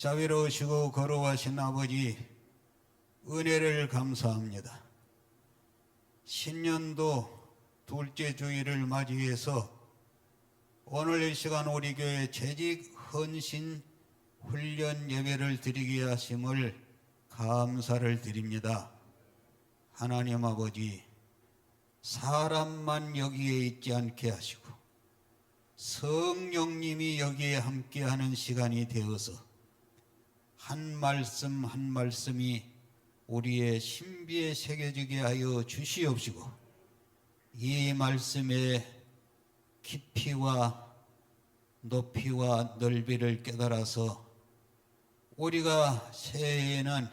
자비로우시고 거룩하신 아버지, 은혜를 감사합니다. 신년도 둘째 주일을 맞이해서 오늘 이 시간 우리 교회 재직 헌신 훈련 예배를 드리게 하심을 감사를 드립니다. 하나님 아버지, 사람만 여기에 있지 않게 하시고 성령님이 여기에 함께하는 시간이 되어서 한 말씀 한 말씀이 우리의 신비에 새겨지게 하여 주시옵시고, 이 말씀의 깊이와 높이와 넓이를 깨달아서 우리가 새해에는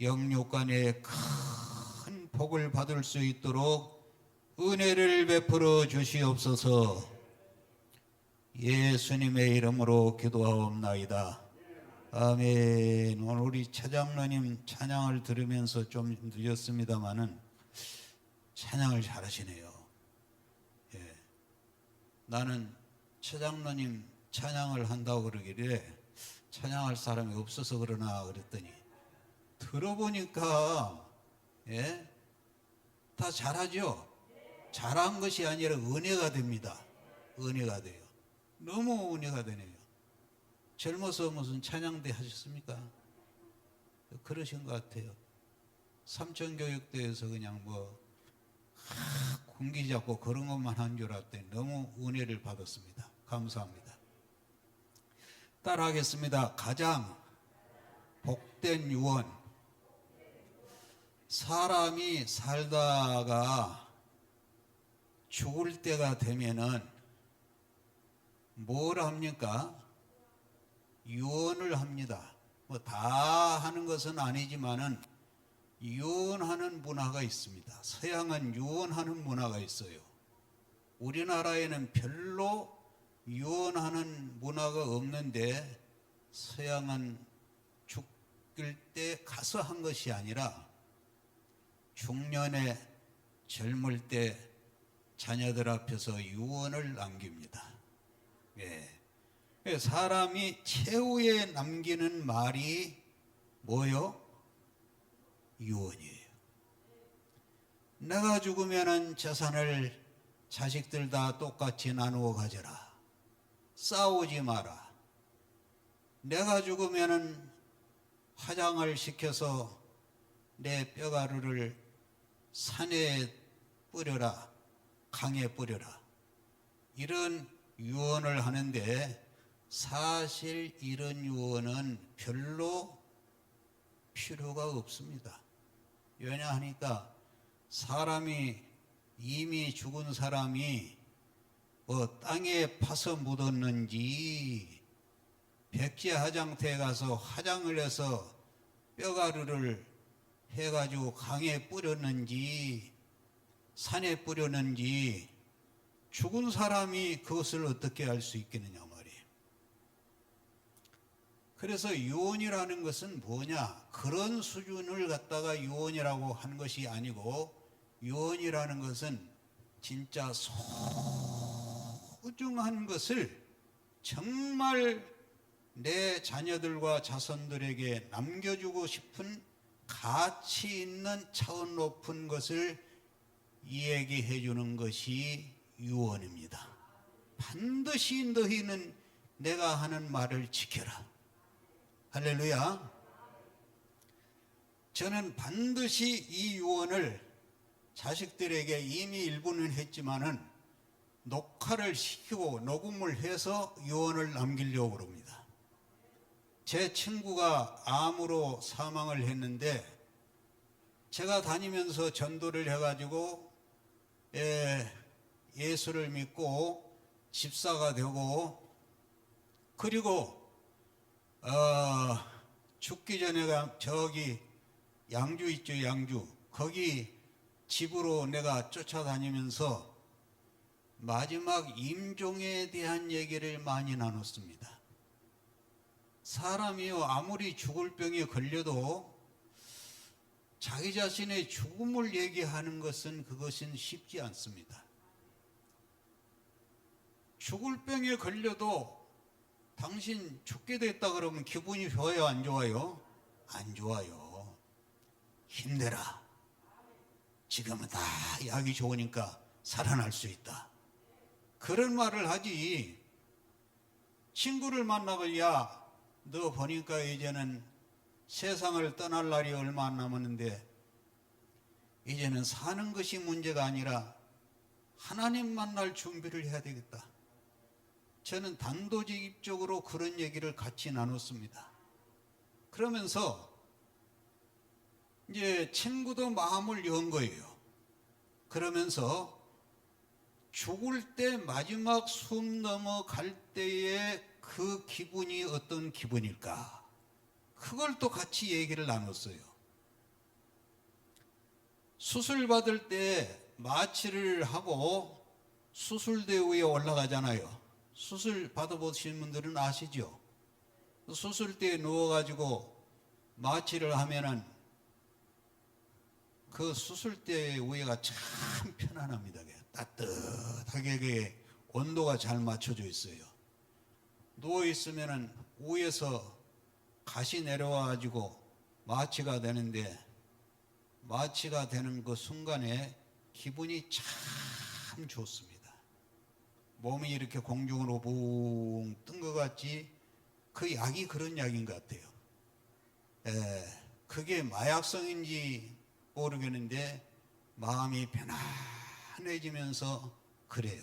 영육간에 큰 복을 받을 수 있도록 은혜를 베풀어 주시옵소서. 예수님의 이름으로 기도하옵나이다. 아멘. 오늘 우리 차장로님 찬양을 들으면서 좀 늦었습니다마는 찬양을 잘하시네요. 예. 나는 차장로님 찬양을 한다고 그러길래 찬양할 사람이 없어서 그러나 그랬더니 들어보니까 예? 다 잘하죠. 잘한 것이 아니라 은혜가 됩니다. 은혜가 돼요. 너무 은혜가 되네요. 젊어서 무슨 찬양대 하셨습니까? 그러신 것 같아요. 삼천교육대에서 그냥 군기 잡고 그런 것만 한 줄 알았더니 너무 은혜를 받았습니다. 감사합니다. 따라하겠습니다. 가장 복된 유언. 사람이 살다가 죽을 때가 되면은 뭘 합니까? 유언을 합니다. 다 하는 것은 아니지만은 유언하는 문화가 있습니다. 서양은 유언하는 문화가 있어요. 우리나라에는 별로 유언하는 문화가 없는데, 서양은 죽을 때 가서 한 것이 아니라 중년에 젊을 때 자녀들 앞에서 유언을 남깁니다. 예. 사람이 최후에 남기는 말이 뭐요? 유언이에요. 내가 죽으면은 재산을 자식들 다 똑같이 나누어 가져라. 싸우지 마라. 내가 죽으면은 화장을 시켜서 내 뼈가루를 산에 뿌려라. 강에 뿌려라. 이런 유언을 하는데, 사실 이런 유언은 별로 필요가 없습니다. 왜냐하니까 사람이 이미 죽은 사람이 땅에 파서 묻었는지, 백제 화장터에 가서 화장을 해서 뼈가루를 해가지고 강에 뿌렸는지 산에 뿌렸는지, 죽은 사람이 그것을 어떻게 알 수 있겠느냐 말이에요. 그래서 유언이라는 것은 뭐냐? 그런 수준을 갖다가 유언이라고 하는 것이 아니고, 유언이라는 것은 진짜 소중한 것을 정말 내 자녀들과 자손들에게 남겨주고 싶은 가치 있는 차원 높은 것을 이야기해 주는 것이 유언입니다. 반드시 너희는 내가 하는 말을 지켜라. 할렐루야. 저는 반드시 이 유언을 자식들에게 이미 일부는 했지만은 녹화를 시키고 녹음을 해서 유언을 남기려고 합니다. 제 친구가 암으로 사망을 했는데, 제가 다니면서 전도를 해가지고 예수를 믿고 집사가 되고, 그리고 죽기 전에 저기 양주 있죠, 양주. 거기 집으로 내가 쫓아다니면서 마지막 임종에 대한 얘기를 많이 나눴습니다. 사람이요, 아무리 죽을 병에 걸려도 자기 자신의 죽음을 얘기하는 것은 그것은 쉽지 않습니다. 죽을 병에 걸려도 당신 죽게 됐다 그러면 기분이 좋아요, 안 좋아요? 안 좋아요. 힘내라. 지금은 다 약이 좋으니까 살아날 수 있다. 그런 말을 하지. 친구를 만나고, 야, 너 보니까 이제는 세상을 떠날 날이 얼마 안 남았는데 이제는 사는 것이 문제가 아니라 하나님 만날 준비를 해야 되겠다. 저는 단도직입적으로 그런 얘기를 같이 나눴습니다. 그러면서 이제 친구도 마음을 연 거예요. 그러면서 죽을 때 마지막 숨 넘어갈 때의 그 기분이 어떤 기분일까? 그걸 또 같이 얘기를 나눴어요. 수술 받을 때 마취를 하고 수술대 위에 올라가잖아요. 수술 받아보신 분들은 아시죠? 수술대에 누워가지고 마취를 하면은 그 수술대 위에가 참 편안합니다. 따뜻하게 온도가 잘 맞춰져 있어요. 누워 있으면은 위에서 가시 내려와가지고 마취가 되는데, 마취가 되는 그 순간에 기분이 참 좋습니다. 몸이 이렇게 공중으로 붕 뜬 것 같지. 그 약이 그런 약인 것 같아요. 그게 마약성인지 모르겠는데 마음이 편안해지면서 그래요.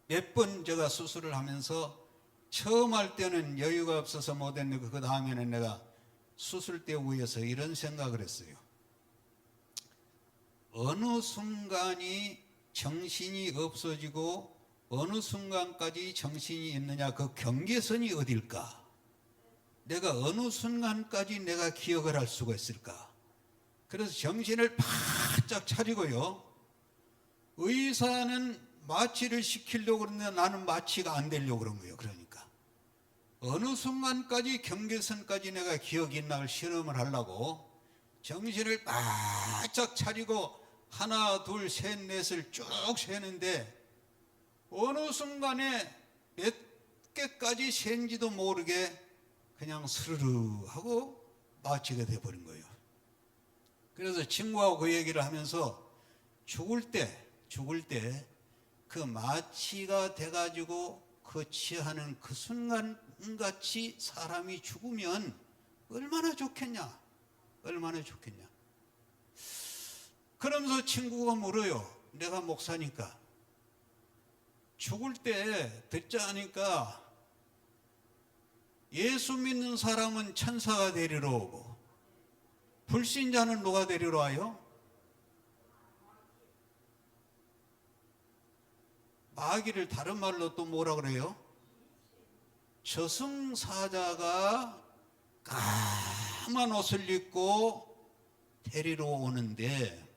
몇 번 제가 수술을 하면서 처음 할 때는 여유가 없어서 못했는데 그 다음에는 내가 수술대 위에서 이런 생각을 했어요. 어느 순간이 정신이 없어지고 어느 순간까지 정신이 있느냐, 그 경계선이 어딜까? 내가 어느 순간까지 내가 기억을 할 수가 있을까? 그래서 정신을 바짝 차리고요. 의사는 마취를 시키려고 그러는데 나는 마취가 안 되려고 그런 거예요. 그러니까 어느 순간까지 경계선까지 내가 기억이 있나 실험을 하려고 정신을 바짝 차리고 하나, 둘, 셋, 넷을 쭉 세는데 어느 순간에 몇 개까지 센지도 모르게 그냥 스르르 하고 마취가 돼버린 거예요. 그래서 친구하고 그 얘기를 하면서 죽을 때 그 마취가 돼가지고 그 취하는 그 순간같이 사람이 죽으면 얼마나 좋겠냐. 그러면서 친구가 물어요. 내가 목사니까. 죽을 때 듣자 하니까 예수 믿는 사람은 천사가 데리러 오고 불신자는 누가 데리러 와요? 마귀를 다른 말로 또 뭐라 그래요? 저승사자가 까만 옷을 입고 데리러 오는데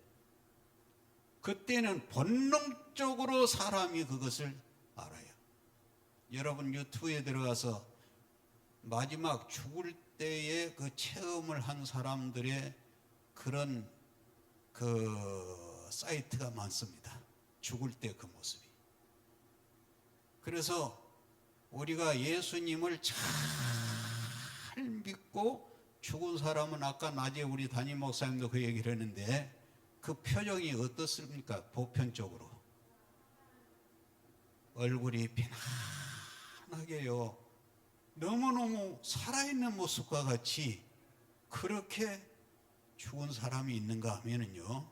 그때는 본능적으로 사람이 그것을 알아요. 여러분 유튜브에 들어가서 마지막 죽을 때의 그 체험을 한 사람들의 그런 그 사이트가 많습니다. 죽을 때 그 모습이. 그래서 우리가 예수님을 잘 믿고 죽은 사람은 아까 낮에 우리 담임 목사님도 그 얘기를 했는데 그 표정이 어떻습니까? 보편적으로 얼굴이 편안하게요. 너무너무 살아있는 모습과 같이 그렇게 죽은 사람이 있는가 하면은요,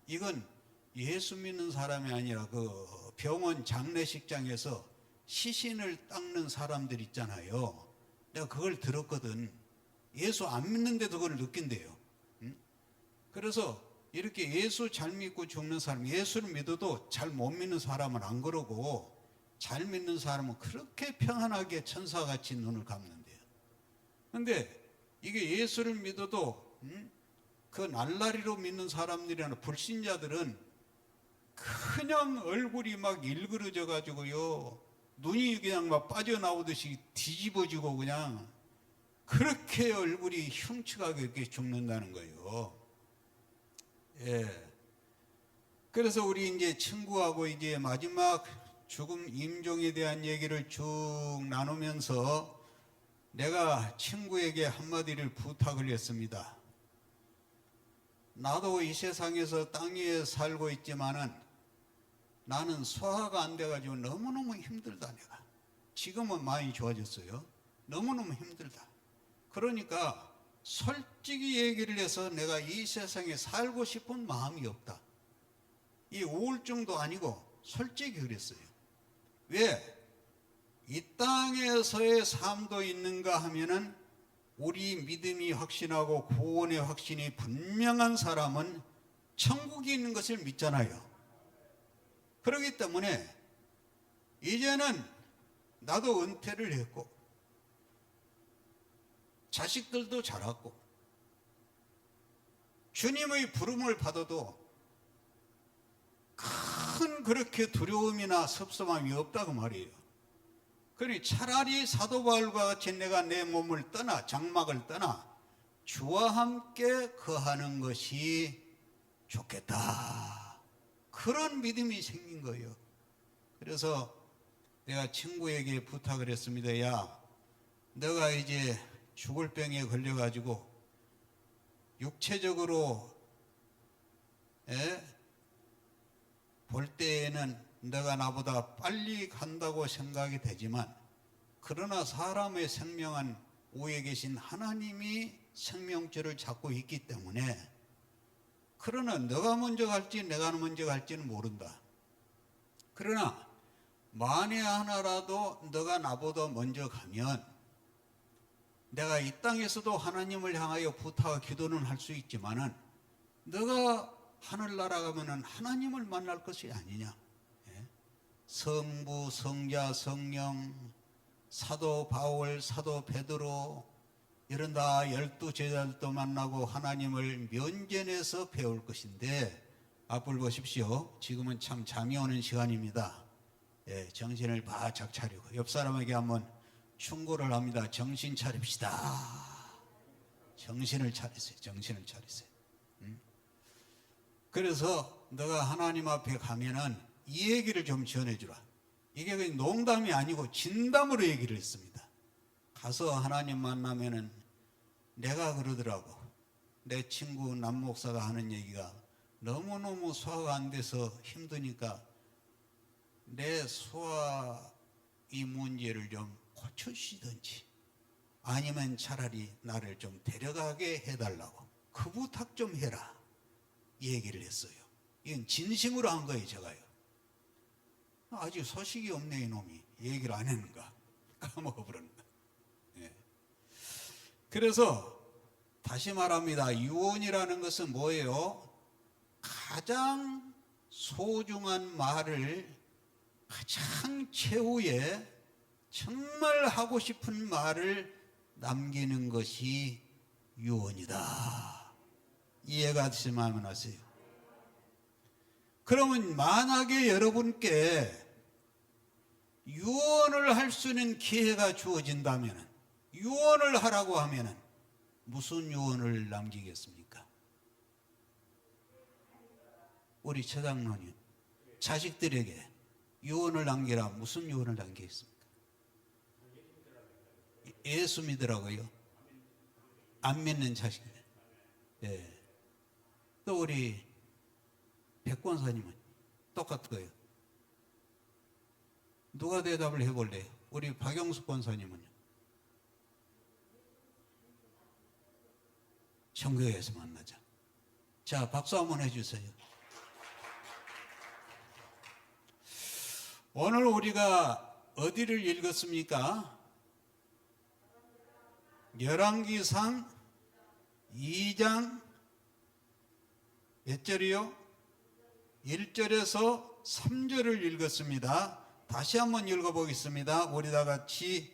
이건 예수 믿는 사람이 아니라 그 병원 장례식장에서 시신을 닦는 사람들 있잖아요. 내가 그걸 들었거든. 예수 안 믿는데도 그걸 느낀대요. 그래서 이렇게 예수 잘 믿고 죽는 사람, 예수를 믿어도 잘 못 믿는 사람은 안 그러고 잘 믿는 사람은 그렇게 평안하게 천사같이 눈을 감는데요. 그런데 이게 예수를 믿어도 그 날라리로 믿는 사람들이나 불신자들은 그냥 얼굴이 막 일그러져 가지고요, 눈이 그냥 막 빠져나오듯이 뒤집어지고 그냥 그렇게 얼굴이 흉측하게 이렇게 죽는다는 거예요. 예. 그래서 우리 이제 친구하고 이제 마지막 죽음 임종에 대한 얘기를 쭉 나누면서 내가 친구에게 한마디를 부탁을 했습니다. 나도 이 세상에서 땅 위에 살고 있지만은 나는 소화가 안 돼가지고 너무너무 힘들다. 내가 지금은 많이 좋아졌어요. 너무너무 힘들다. 그러니까 솔직히 얘기를 해서 내가 이 세상에 살고 싶은 마음이 없다. 이 우울증도 아니고 솔직히 그랬어요. 왜? 이 땅에서의 삶도 있는가 하면은 우리 믿음이 확신하고 구원의 확신이 분명한 사람은 천국이 있는 것을 믿잖아요. 그렇기 때문에 이제는 나도 은퇴를 했고 자식들도 자랐고 주님의 부름을 받아도 큰 그렇게 두려움이나 섭섭함이 없다고 말이에요. 그러니 차라리 사도 바울과 같이 내가 내 몸을 떠나 장막을 떠나 주와 함께 거하는 것이 좋겠다. 그런 믿음이 생긴 거예요. 그래서 내가 친구에게 부탁을 했습니다. 야, 너가 이제 죽을 병에 걸려가지고 육체적으로 볼 때에는 너가 나보다 빨리 간다고 생각이 되지만 그러나 사람의 생명은 위에 계신 하나님이 생명줄을 잡고 있기 때문에 그러나 너가 먼저 갈지 내가 먼저 갈지는 모른다. 그러나 만에 하나라도 너가 나보다 먼저 가면 내가 이 땅에서도 하나님을 향하여 부탁 기도는 할 수 있지만은 너가 하늘나라 가면은 하나님을 만날 것이 아니냐. 성부, 성자, 성령, 사도 바울, 사도 베드로 이런 다 12제자들도 만나고 하나님을 면전에서 배울 것인데 앞을 보십시오. 지금은 참 잠이 오는 시간입니다. 정신을 바짝 차리고 옆 사람에게 한번 충고를 합니다. 정신 차립시다. 정신을 차리세요. 정신을 차리세요. 그래서 너가 하나님 앞에 가면은 이 얘기를 좀 전해주라. 이게 그냥 농담이 아니고 진담으로 얘기를 했습니다. 가서 하나님 만나면은 내가 그러더라고. 내 친구 남 목사가 하는 얘기가 너무너무 소화가 안 돼서 힘드니까 내 소화 이 문제를 좀 고쳐주시든지 아니면 차라리 나를 좀 데려가게 해달라고 그 부탁 좀 해라. 이 얘기를 했어요. 이건 진심으로 한 거예요. 제가요. 아직 소식이 없네 이놈이. 얘기를 안 했는가. 까먹어버렸는가. 그래서 다시 말합니다. 유언이라는 것은 뭐예요? 가장 소중한 말을 가장 최후에 정말 하고 싶은 말을 남기는 것이 유언이다. 이해가 되시면 하세요. 그러면 만약에 여러분께 유언을 할 수 있는 기회가 주어진다면 유언을 하라고 하면 무슨 유언을 남기겠습니까? 우리 최장로님 자식들에게 유언을 남기라. 무슨 유언을 남기겠습니까? 예수 믿으라고요? 안 믿는 자식들. 또 우리 백권사님은 똑같은 거예요. 누가 대답을 해볼래요? 우리 박영숙 권사님은요? 천국에서 만나자. 자, 박수 한번 해주세요. 오늘 우리가 어디를 읽었습니까? 열왕기상 2장 몇 절이요? 1절에서 3절을 읽었습니다. 다시 한번 읽어보겠습니다. 우리 다 같이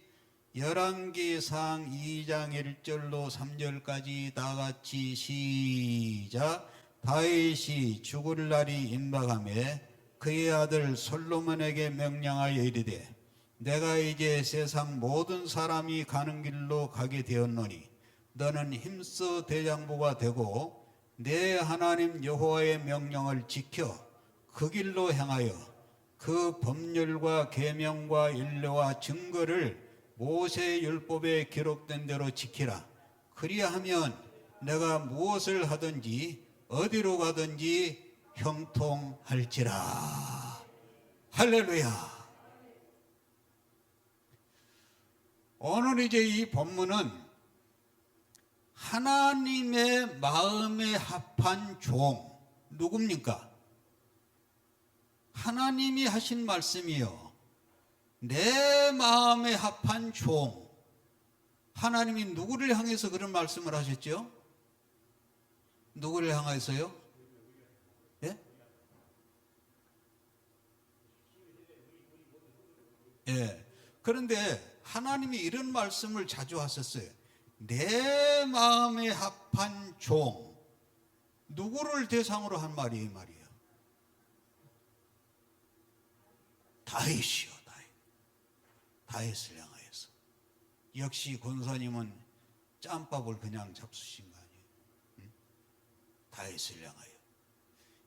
열왕기상 2장 1절로 3절까지 다 같이 시작. 다윗이 죽을 날이 임박하매 그의 아들 솔로몬에게 명령하여 이르되 내가 이제 세상 모든 사람이 가는 길로 가게 되었노니 너는 힘써 대장부가 되고 내 하나님 여호와의 명령을 지켜 그 길로 행하여 그 법률과 계명과 율례와 증거를 모세의 율법에 기록된 대로 지키라. 그리하면 내가 무엇을 하든지 어디로 가든지 형통할지라. 할렐루야. 오늘 이제 이 본문은 하나님의 마음에 합한 종, 누굽니까? 하나님이 하신 말씀이요, 내 마음에 합한 종. 하나님이 누구를 향해서 그런 말씀을 하셨죠? 누구를 향해서요? 예? 예. 그런데 하나님이 이런 말씀을 자주 하셨어요. 내 마음에 합한 종. 누구를 대상으로 한 말이에요, 이 말이에요? 다윗이요, 다윗을 향하여서. 역시 권사님은 짬밥을 그냥 잡수신 거 아니에요? 응? 다윗을 향하여.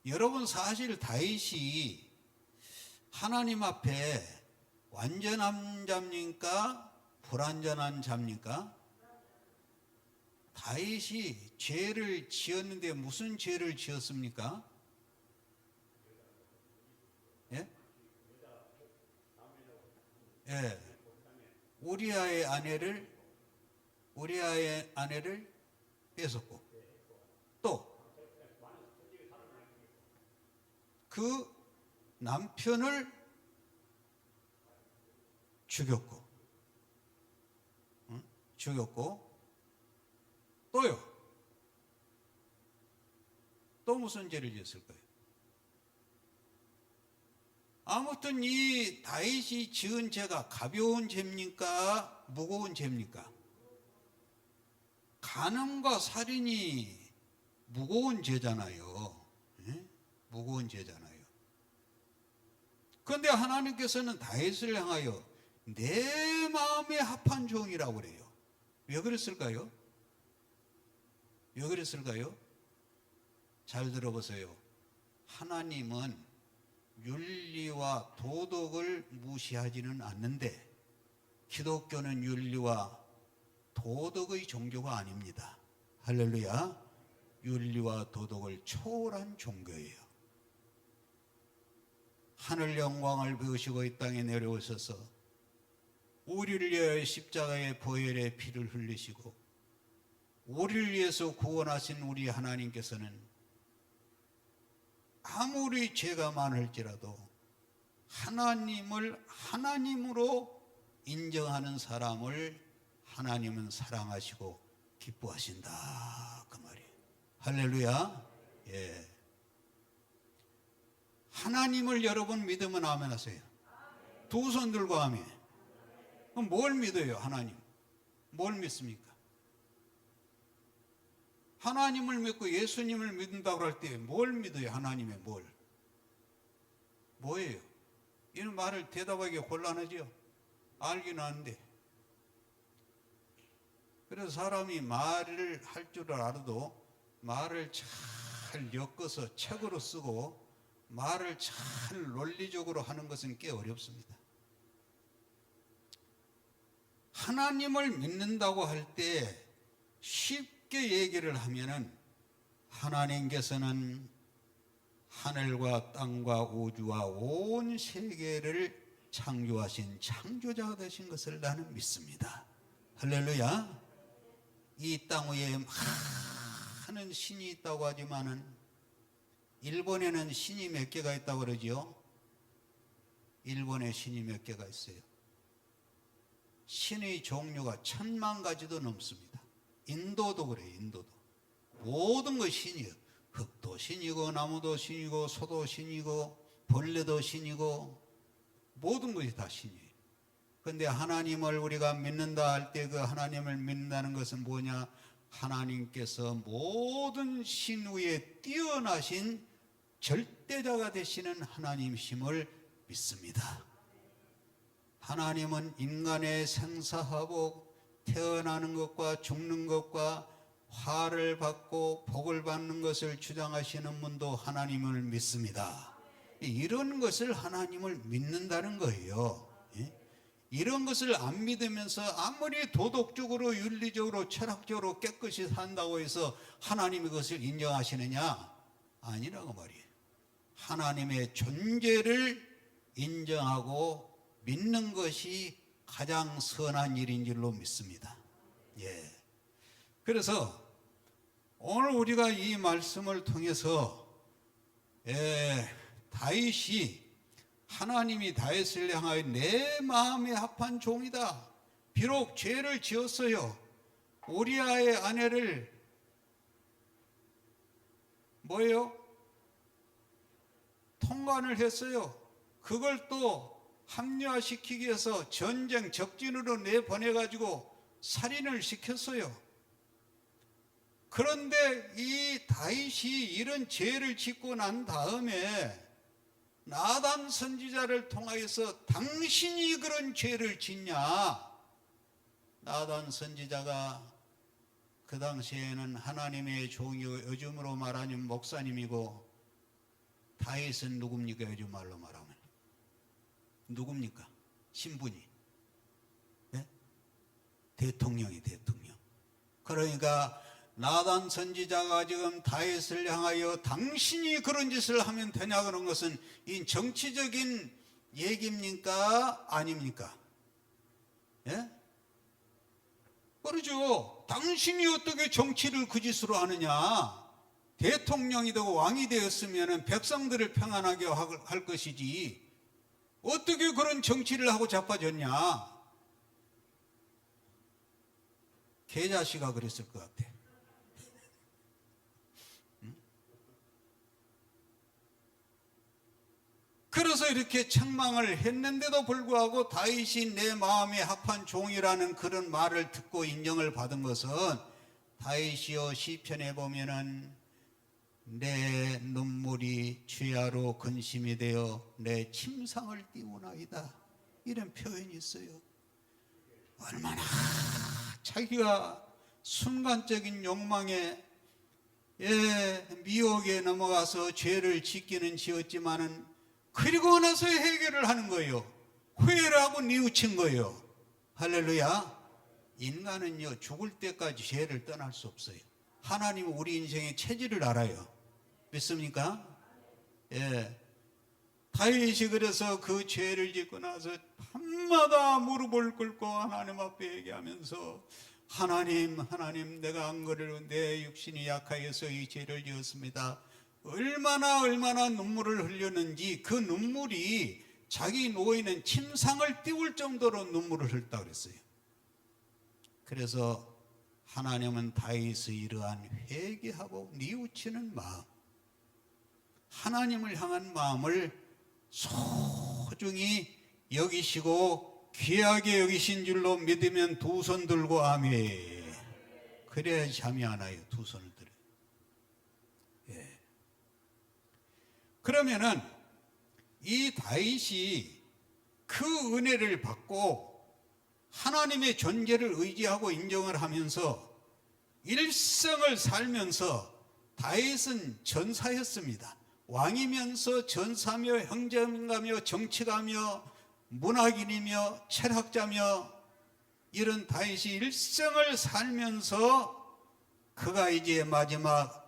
여러분, 사실 다윗이 하나님 앞에 완전한 자입니까? 불완전한 자입니까? 다윗이 죄를 지었는데 무슨 죄를 지었습니까? 예? 예. 우리아의 아내를 뺏었고, 또 그 남편을 죽였고, 또요. 또 무슨 죄를 지었을까요? 아무튼 이 다윗이 지은 죄가 가벼운 죄입니까? 무거운 죄입니까? 간음과 살인이 무거운 죄잖아요. 예? 무거운 죄잖아요. 그런데 하나님께서는 다윗을 향하여 내 마음에 합한 종이라고 그래요. 왜 그랬을까요? 왜 그랬을까요? 잘 들어보세요. 하나님은 윤리와 도덕을 무시하지는 않는데 기독교는 윤리와 도덕의 종교가 아닙니다. 할렐루야. 윤리와 도덕을 초월한 종교예요. 하늘 영광을 배우시고 이 땅에 내려오셔서 우리를 위하여 십자가의 보혈의 피를 흘리시고 우리를 위해서 구원하신 우리 하나님께서는 아무리 죄가 많을지라도 하나님을 하나님으로 인정하는 사람을 하나님은 사랑하시고 기뻐하신다, 그 말이에요. 할렐루야. 예. 하나님을 여러분 믿으면 아멘 하세요. 두 손 들고 아멘. 그럼 뭘 믿어요? 하나님 뭘 믿습니까? 하나님을 믿고 예수님을 믿는다고 할 때 뭘 믿어요? 하나님의 뭘? 뭐예요? 이런 말을 대답하기 곤란하죠. 알긴 아는데. 그래서 사람이 말을 할 줄 알아도 말을 잘 엮어서 책으로 쓰고 말을 잘 논리적으로 하는 것은 꽤 어렵습니다. 하나님을 믿는다고 할 때 쉽게 얘기를 하면은 하나님께서는 하늘과 땅과 우주와 온 세계를 창조하신 창조자가 되신 것을 나는 믿습니다. 할렐루야. 이 땅 위에 많은 신이 있다고 하지만은 일본에는 신이 몇 개가 있다고 그러지요? 일본에 신이 몇 개가 있어요. 신의 종류가 1000만 가지도 넘습니다. 인도도 그래요. 인도도 모든 것이 신이에요. 흙도 신이고 나무도 신이고 소도 신이고 벌레도 신이고 모든 것이 다 신이에요. 그런데 하나님을 우리가 믿는다 할 때 그 하나님을 믿는다는 것은 뭐냐? 하나님께서 모든 신 위에 뛰어나신 절대자가 되시는 하나님이심을 믿습니다. 하나님은 인간의 생사하고 태어나는 것과 죽는 것과 화를 받고 복을 받는 것을 주장하시는 분도 하나님을 믿습니다. 이런 것을 하나님을 믿는다는 거예요. 예? 이런 것을 안 믿으면서 아무리 도덕적으로 윤리적으로 철학적으로 깨끗이 산다고 해서 하나님이 그것을 인정하시느냐? 아니라고 말이에요. 하나님의 존재를 인정하고 믿는 것이 가장 선한 일인 줄로 믿습니다. 예. 그래서 오늘 우리가 이 말씀을 통해서 다윗이 하나님이 다윗을 향하여 내 마음에 합한 종이다. 비록 죄를 지었어요. 우리아의 아내를 뭐예요? 통관을 했어요. 그걸 또 합리화시키기 위해서 전쟁 적진으로 내보내가지고 살인을 시켰어요. 그런데 이 다윗이 이런 죄를 짓고 난 다음에 나단 선지자를 통하여서 당신이 그런 죄를 짓냐? 나단 선지자가 그 당시에는 하나님의 종이고 요즘으로 말하면 목사님이고, 다윗은 누굽니까? 요즘 말로 말하면 누굽니까? 신분이 대통령이 대통령. 그러니까 나단 선지자가 지금 다윗을 향하여 당신이 그런 짓을 하면 되냐 그런 것은 이 정치적인 얘기입니까? 아닙니까? 예? 그러죠. 당신이 어떻게 정치를 그 짓으로 하느냐? 대통령이 되고 왕이 되었으면 백성들을 평안하게 할 것이지 어떻게 그런 정치를 하고 자빠졌냐? 개자식아 그랬을 것 같아. 그래서 이렇게 책망을 했는데도 불구하고 다윗이 내 마음에 합한 종이라는 그런 말을 듣고 인정을 받은 것은, 다윗이여 시편에 보면은 내 눈물이 주야로 근심이 되어 내 침상을 띄우나이다, 이런 표현이 있어요. 얼마나 자기가 순간적인 욕망에 미혹에 넘어가서 죄를 짓기는 지었지만은 그리고 나서 해결을 하는 거예요. 후회를 하고 뉘우친 거예요. 할렐루야. 인간은요 죽을 때까지 죄를 떠날 수 없어요. 하나님은 우리 인생의 체질을 알아요. 믿습니까? 예. 다윗이 그래서 그 죄를 짓고 나서 밤마다 무릎을 꿇고 하나님 앞에 얘기하면서 하나님 내가 안 그래도 내 육신이 약하여서 이 죄를 지었습니다. 얼마나 눈물을 흘렸는지 그 눈물이 자기 누워있는 침상을 띄울 정도로 눈물을 흘렸다고 그랬어요. 그래서 하나님은 다윗의 이러한 회개하고 뉘우치는 마음, 하나님을 향한 마음을 소중히 여기시고 귀하게 여기신 줄로 믿으면 두 손 들고 아멘. 그래야 잠이 안 와요. 두 손을 들어요. 예. 그러면은 이 다윗이 그 은혜를 받고 하나님의 존재를 의지하고 인정을 하면서 일생을 살면서, 다윗은 전사였습니다. 왕이면서 전사며 행정가며 정치가며 문학인이며 철학자며 이런 다윗이 일생을 살면서 그가 이제 마지막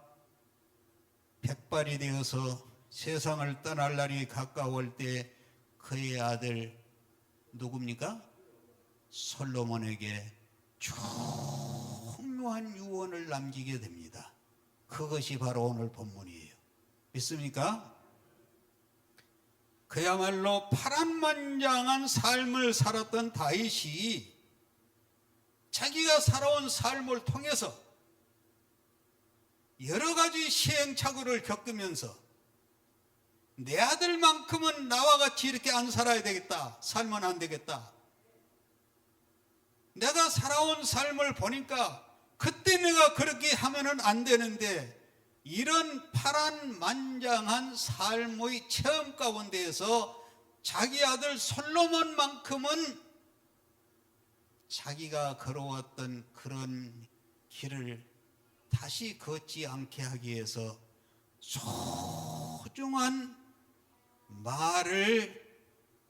백발이 되어서 세상을 떠날 날이 가까울 때 그의 아들 누굽니까? 솔로몬에게 중요한 유언을 남기게 됩니다. 그것이 바로 오늘 본문이에요. 믿습니까? 그야말로 파란만장한 삶을 살았던 다윗이 자기가 살아온 삶을 통해서 여러 가지 시행착오를 겪으면서 내 아들만큼은 나와 같이 이렇게 안 살아야 되겠다, 살면 안 되겠다. 내가 살아온 삶을 보니까 그때 내가 그렇게 하면은 안 되는데, 이런 파란만장한 삶의 체험 가운데에서 자기 아들 솔로몬만큼은 자기가 걸어왔던 그런 길을 다시 걷지 않게 하기 위해서 소중한 말을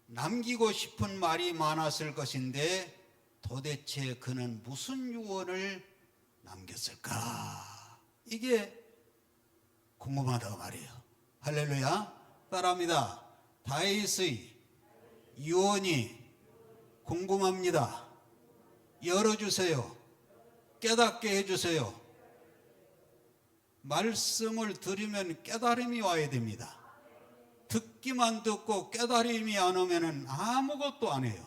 남기고 싶은 말이 많았을 것인데 도대체 그는 무슨 유언을 남겼을까? 이게 궁금하다고 말이에요. 할렐루야. 따라합니다. 다윗의 유언이 궁금합니다. 열어주세요. 깨닫게 해주세요. 말씀을 들으면 깨달음이 와야 됩니다. 듣기만 듣고 깨달음이 안 오면 아무것도 안 해요.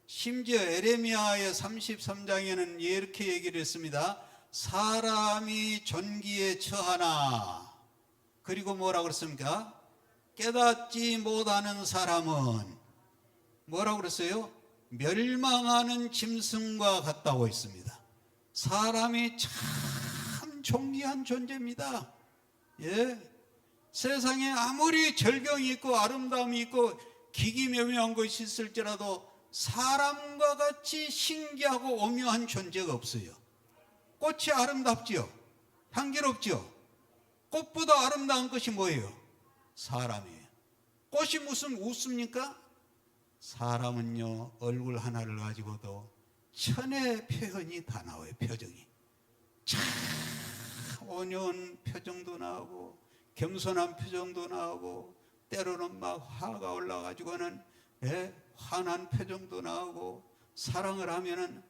심지어 에레미야의 33장에는 이렇게 얘기를 했습니다. 사람이 존귀에 처하나, 그리고 뭐라고 그랬습니까? 깨닫지 못하는 사람은 뭐라고 그랬어요? 멸망하는 짐승과 같다고 했습니다. 사람이 참 존귀한 존재입니다. 예. 세상에 아무리 절경이 있고 아름다움이 있고 기기묘묘한 것이 있을지라도 사람과 같이 신기하고 오묘한 존재가 없어요. 꽃이 아름답지요? 향기롭지요? 꽃보다 아름다운 것이 뭐예요? 사람이에요. 꽃이 무슨 웃습니까? 사람은요, 얼굴 하나를 가지고도 천의 표현이 다 나와요. 표정이 참 온유한 표정도 나오고 겸손한 표정도 나오고, 때로는 막 화가 올라가지고는 화난 표정도 나오고, 사랑을 하면은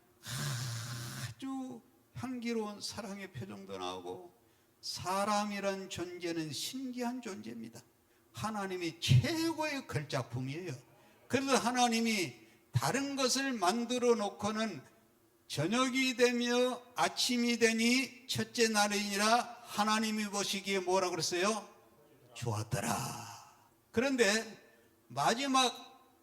아주 향기로운 사랑의 표정도 나오고. 사람이란 존재는 신기한 존재입니다. 하나님이 최고의 걸작품이에요. 그래서 하나님이 다른 것을 만들어 놓고는 저녁이 되며 아침이 되니 첫째 날이니라 하나님이 보시기에 뭐라 그랬어요? 좋았더라. 그런데 마지막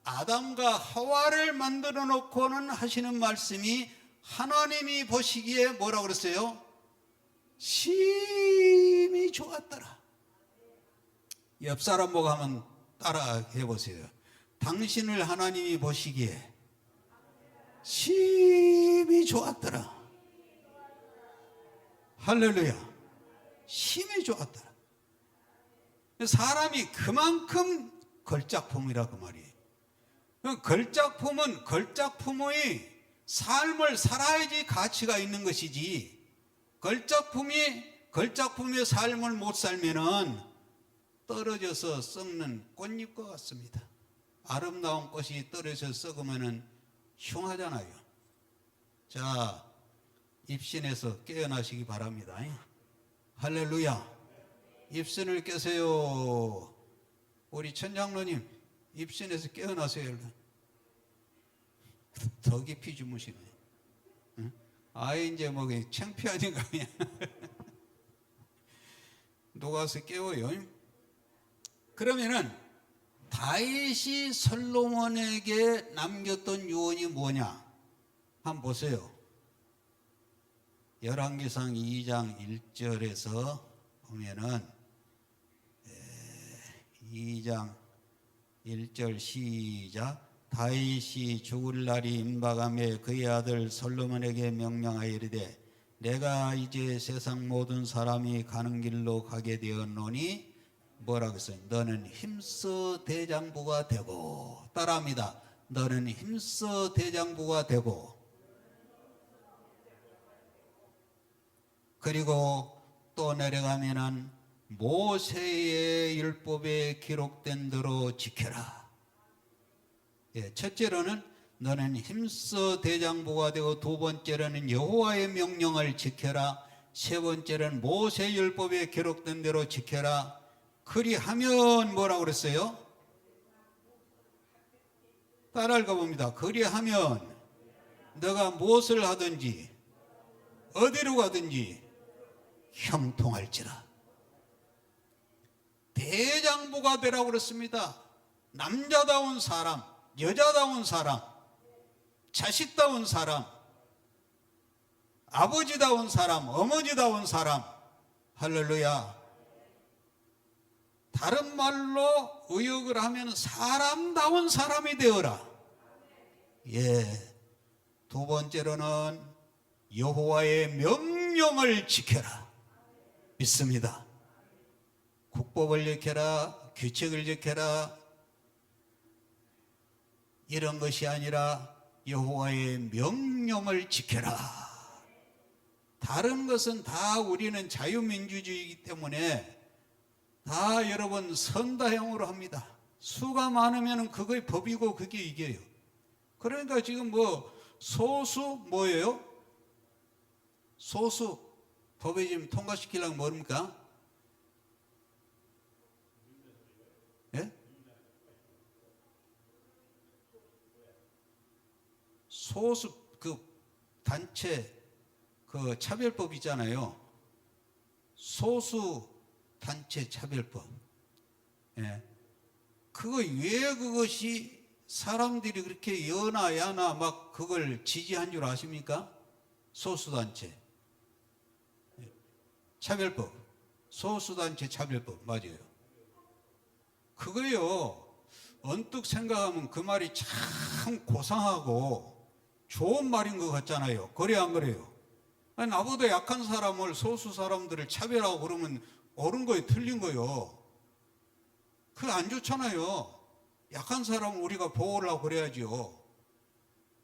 아담과 하와를 만들어 놓고는 하시는 말씀이 하나님이 보시기에 뭐라 그랬어요? 심히 좋았더라. 옆 사람 보고 한번 따라 해보세요. 당신을 하나님이 보시기에 심히 좋았더라. 할렐루야. 심히 좋았더라. 사람이 그만큼 걸작품이라고 말이에요. 걸작품은 걸작품의 삶을 살아야지 가치가 있는 것이지, 걸작품의 삶을 못 살면은 떨어져서 썩는 꽃잎과 같습니다. 아름다운 꽃이 떨어져서 썩으면은 흉하잖아요. 자, 입신에서 깨어나시기 바랍니다. 할렐루야. 입신을 깨세요. 우리 천장로님, 입신에서 깨어나세요. 더 깊이 주무시네. 응? 이제 뭐 창피하니까 그냥 녹아서 깨워요. 그러면은 다윗이 솔로몬에게 남겼던 유언이 뭐냐? 한번 보세요. 열왕기상 2장 1절에서 보면은 2장 1절 시작. 다윗이 죽을 날이 임박하매 그의 아들 솔로몬에게 명령하여 이르되 내가 이제 세상 모든 사람이 가는 길로 가게 되었노니 뭐라고 했어요? 너는 힘써 대장부가 되고, 따라합니다. 너는 힘써 대장부가 되고, 그리고 또 내려가면은 모세의 율법에 기록된 대로 지켜라. 첫째로는 너는 힘써 대장부가 되고, 두 번째로는 여호와의 명령을 지켜라. 세 번째로는 모세 율법에 기록된 대로 지켜라. 그리하면 뭐라고 그랬어요? 따라 읽어봅니다. 그리하면 너가 무엇을 하든지 어디로 가든지 형통할지라. 대장부가 되라고 그랬습니다. 남자다운 사람, 여자다운 사람, 자식다운 사람, 아버지다운 사람, 어머니다운 사람. 할렐루야. 다른 말로 의역을 하면 사람다운 사람이 되어라. 두 번째로는 여호와의 명령을 지켜라. 믿습니다. 국법을 지켜라, 규칙을 지켜라 이런 것이 아니라 여호와의 명령을 지켜라. 다른 것은 다 우리는 자유민주주의이기 때문에 다 여러분 선다형으로 합니다. 수가 많으면 그게 법이고 그게 이겨요. 그러니까 지금 뭐 소수 뭐예요? 소수 법에 지금 통과시키려면 뭡니까? 예? 소수 그 단체 그 차별법 있잖아요. 소수 단체 차별법. 예. 그거 왜 그것이 사람들이 그렇게 여나 야나 막 그걸 지지한 줄 아십니까? 소수단체 차별법, 소수단체 차별법 맞아요. 그거요 언뜻 생각하면 그 말이 참 고상하고 좋은 말인 것 같잖아요. 그래 안 그래요? 아니, 나보다 약한 사람을 소수 사람들을 차별하고 그러면 옳은 거예요, 틀린 거예요? 그거 안 좋잖아요. 약한 사람을 우리가 보호를 하고 그래야죠.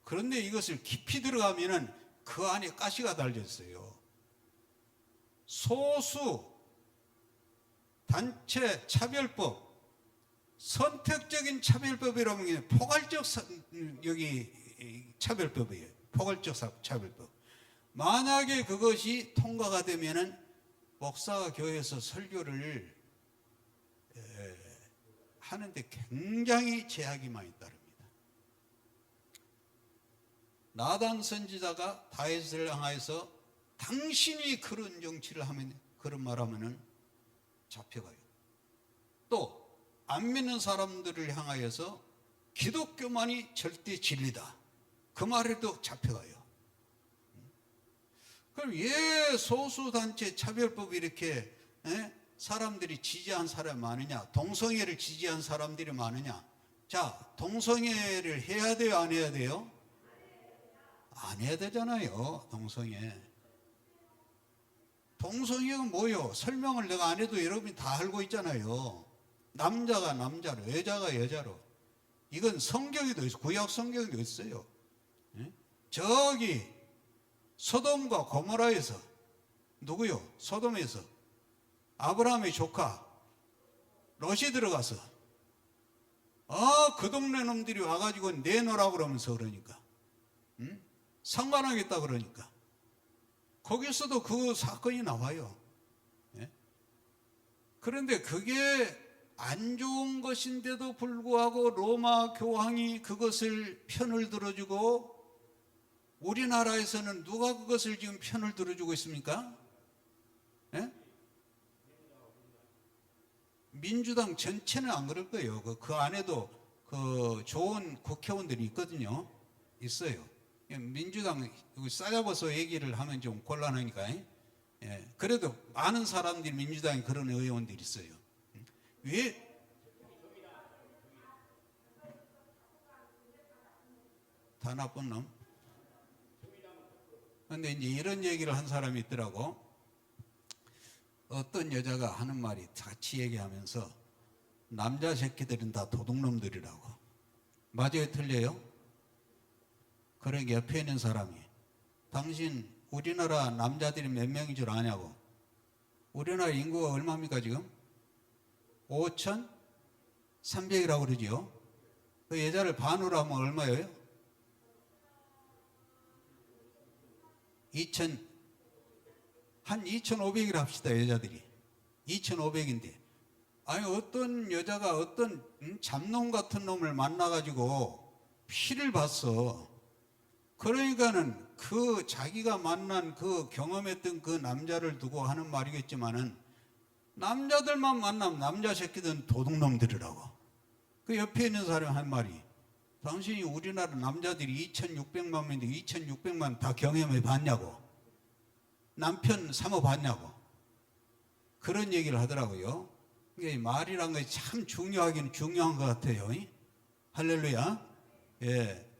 그런데 이것을 깊이 들어가면은 그 안에 가시가 달려 있어요. 소수 단체 차별법, 선택적인 차별법이라면 포괄적 여기 차별법이에요. 포괄적 차별법. 만약에 그것이 통과가 되면은 목사가 교회에서 설교를 하는데 굉장히 제약이 많이 따릅니다. 나단 선지자가 다윗을 향해서 당신이 그런 정치를 하면 그런 말하면은 잡혀가요. 또 안 믿는 사람들을 향하여서 기독교만이 절대 진리다. 그 말에도 잡혀가요. 그럼 왜 소수단체 차별법이 이렇게 사람들이 지지한 사람이 많으냐? 동성애를 지지한 사람들이 많으냐? 자, 동성애를 해야 돼요? 안 해야 돼요? 안 해야 되잖아요. 동성애가 뭐요? 설명을 내가 안 해도 여러분이 다 알고 있잖아요. 남자가 남자로, 여자가 여자로. 이건 성경에도 있어요. 구약 성경에도 있어요. 저기 소돔과 고모라에서 누구요? 소돔에서 아브라함의 조카 롯이 들어가서 그 동네 놈들이 와가지고 내놓으라고 그러면서 그러니까 상관하겠다 그러니까 거기서도 그 사건이 나와요. 그런데 그게 안 좋은 것인데도 불구하고 로마 교황이 그것을 편을 들어주고 우리나라에서는 누가 그것을 지금 편을 들어주고 있습니까? 민주당 전체는 안 그럴 거예요. 그 안에도 그 좋은 국회의원들이 있거든요. 있어요. 민주당 싸잡아서 얘기를 하면 좀 곤란하니까. 그래도 많은 사람들이 민주당에 그런 의원들이 있어요. 왜? 다 나쁜 놈? 근데 이제 이런 얘기를 한 사람이 있더라고. 어떤 여자가 하는 말이 같이 얘기하면서 남자 새끼들은 다 도둑놈들이라고. 맞아요? 틀려요? 그러니까 옆에 있는 사람이 당신 우리나라 남자들이 몇 명인 줄 아냐고. 우리나라 인구가 얼마입니까 지금? 5,300이라고 그러지요. 그 여자를 반으로 하면 얼마예요? 2,000한 2,500이라 합시다. 여자들이 2,500인데 아니 어떤 여자가 어떤 잡놈 같은 놈을 만나가지고 피를 봤어. 그러니까는 그 자기가 만난 그 경험했던 그 남자를 두고 하는 말이겠지만은 남자들만 만나면 남자 새끼들은 도둑놈들이라고. 그 옆에 있는 사람이 한 말이 당신이 우리나라 남자들이 2,600만 명인데 2,600만 다 경험해 봤냐고. 남편 삼어 봤냐고. 그런 얘기를 하더라고요. 이게 말이란 것이 참 중요하긴 중요한 것 같아요. 할렐루야. 예.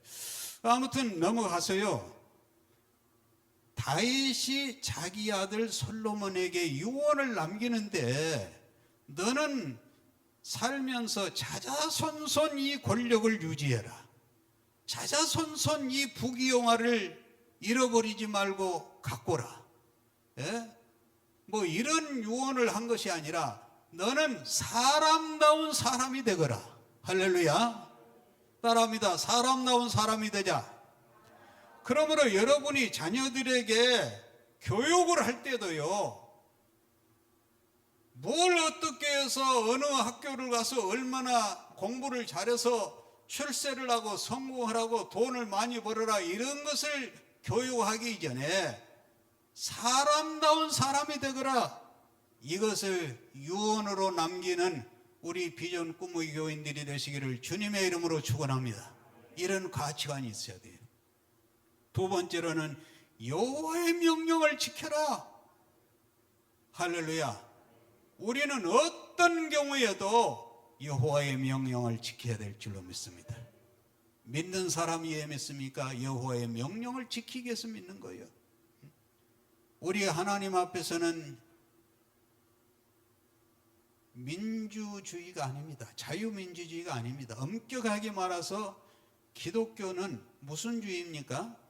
아무튼 넘어가서요. 다윗이 자기 아들 솔로몬에게 유언을 남기는데 너는 살면서 자자손손 이 권력을 유지해라. 자자손손 이 부귀영화를 잃어버리지 말고 가꿔라. 예? 뭐 이런 유언을 한 것이 아니라 너는 사람다운 사람이 되거라. 할렐루야. 따라합니다. 사람다운 사람이 되자. 그러므로 여러분이 자녀들에게 교육을 할 때도요, 뭘 어떻게 해서 어느 학교를 가서 얼마나 공부를 잘해서 출세를 하고 성공하라고 돈을 많이 벌어라 이런 것을 교육하기 이전에 사람다운 사람이 되거라, 이것을 유언으로 남기는 우리 비전 꿈의 교인들이 되시기를 주님의 이름으로 축원합니다. 이런 가치관이 있어야 돼요. 두 번째로는 여호와의 명령을 지켜라. 할렐루야. 우리는 어떤 경우에도 여호와의 명령을 지켜야 될 줄로 믿습니다. 믿는 사람이 왜 믿습니까? 여호와의 명령을 지키기 위해서 믿는 거예요. 우리 하나님 앞에서는 민주주의가 아닙니다. 자유민주주의가 아닙니다. 엄격하게 말해서 기독교는 무슨 주의입니까?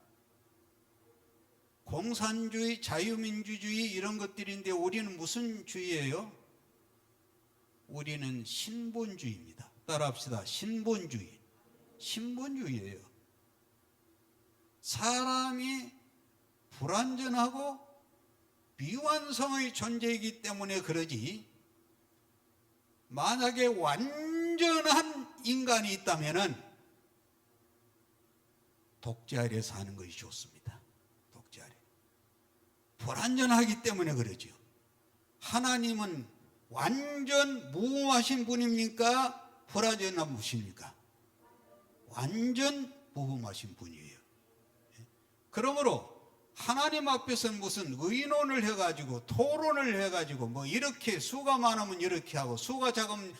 공산주의, 자유민주주의 이런 것들인데 우리는 무슨 주의예요? 우리는 신본주의입니다. 따라합시다. 신본주의. 신본주의예요. 사람이 불완전하고 미완성의 존재이기 때문에 그러지, 만약에 완전한 인간이 있다면 독재 아래 사는 것이 좋습니다. 독재 아래. 불완전하기 때문에 그러죠. 하나님은 완전 무궁하신 분입니까? 불완전한 분입니까? 완전 무궁하신 분이에요. 그러므로 하나님 앞에서는 무슨 의논을 해가지고 토론을 해가지고 뭐 이렇게 수가 많으면 이렇게 하고 수가 작으면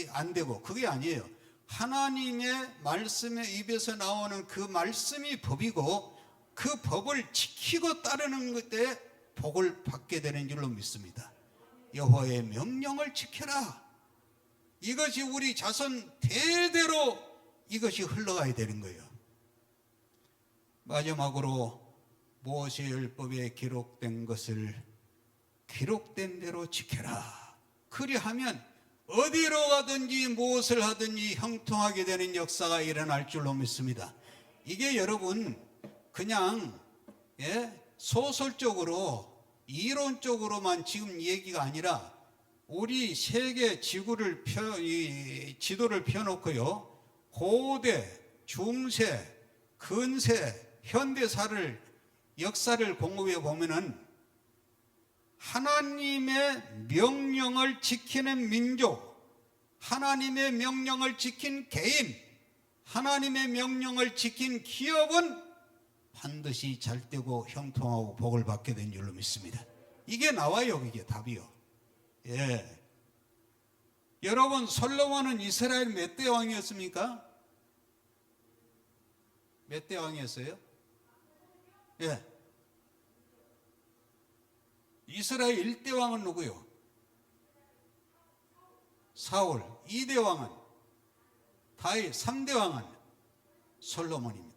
안 되고, 그게 아니에요. 하나님의 말씀의 입에서 나오는 그 말씀이 법이고 그 법을 지키고 따르는 것에 복을 받게 되는 줄로 믿습니다. 여호와의 명령을 지켜라. 이것이 우리 자손 대대로 이것이 흘러가야 되는 거예요. 마지막으로 모세율법에 기록된 것을 기록된 대로 지켜라. 그리하면 어디로 가든지 무엇을 하든지 형통하게 되는 역사가 일어날 줄로 믿습니다. 이게 여러분 그냥 소설적으로 이론적으로만 지금 얘기가 아니라 우리 세계 지구를 지도를 펴놓고요, 고대, 중세, 근세, 현대사를 역사를 공부해 보면은 하나님의 명령을 지키는 민족, 하나님의 명령을 지킨 개인, 하나님의 명령을 지킨 기업은 반드시 잘되고 형통하고 복을 받게 된 줄로 믿습니다. 이게 나와요. 이게 답이요. 예. 여러분, 솔로몬은 이스라엘 몇 대 왕이었습니까? 몇 대 왕이었어요? 예. 이스라엘 1대 왕은 누구요? 사울. 2대 왕은 다윗. 3대 왕은 솔로몬입니다.